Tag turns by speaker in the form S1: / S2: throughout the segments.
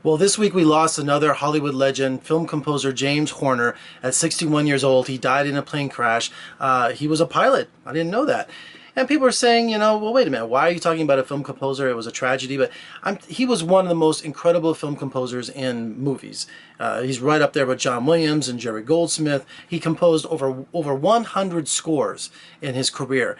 S1: Well, this week we lost another Hollywood legend, film composer James Horner. At 61 years old, he died in a plane crash. He was a pilot. I didn't know that. And people are saying, well, wait a minute, why are you talking about a film composer? It was a tragedy, but he was one of the most incredible film composers in movies. He's right up there with John Williams and Jerry Goldsmith. He composed over 100 scores in his career.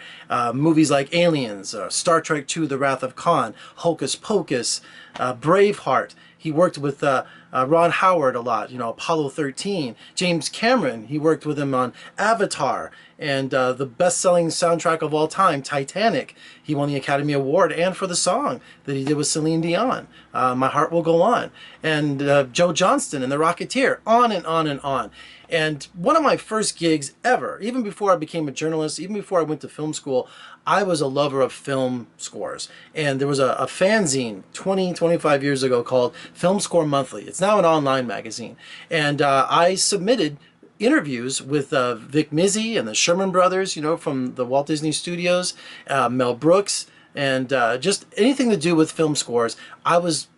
S1: Movies like Aliens, Star Trek II, The Wrath of Kahn, Hocus Pocus, Braveheart. He worked with Ron Howard a lot, Apollo 13. James Cameron, he worked with him on Avatar, and the best-selling soundtrack of all time, Titanic. He won the Academy Award, and for the song that he did with Celine Dion, My Heart Will Go On, and Joe Johnston and The Rocketeer, on and on and on. And one of my first gigs ever, even before I became a journalist, even before I went to film school, I was a lover of film scores. And there was a fanzine 25 years ago called Film Score Monthly. It's now an online magazine. And I submitted interviews with Vic Mizzy and the Sherman Brothers, from the Walt Disney Studios, Mel Brooks, and just anything to do with film scores. I was,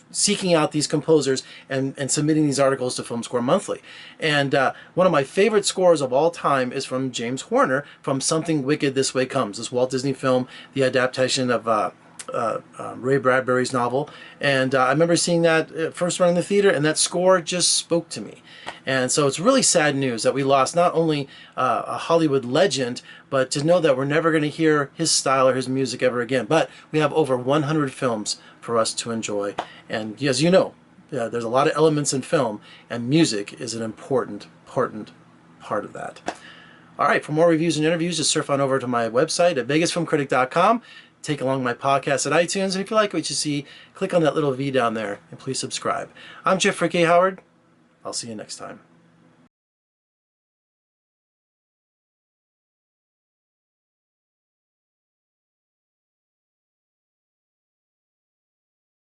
S1: seeking out these composers and submitting these articles to Film Score Monthly. And one of my favorite scores of all time is from James Horner from Something Wicked This Way Comes, this Walt Disney film, the adaptation of Ray Bradbury's novel. And I remember seeing that first run in the theater, and that score just spoke to me. And so it's really sad news that we lost not only a Hollywood legend, but to know that we're never going to hear his style or his music ever again. But we have over 100 films for us to enjoy. And as you know, there's a lot of elements in film, and music is an important part of that. All right, for more reviews and interviews, just surf on over to my website at vegasfilmcritic.com. Take along my podcast at iTunes, and if you like what you see, click on that little V down there, and please subscribe. I'm Jeff Ricky Howard. I'll see you next time.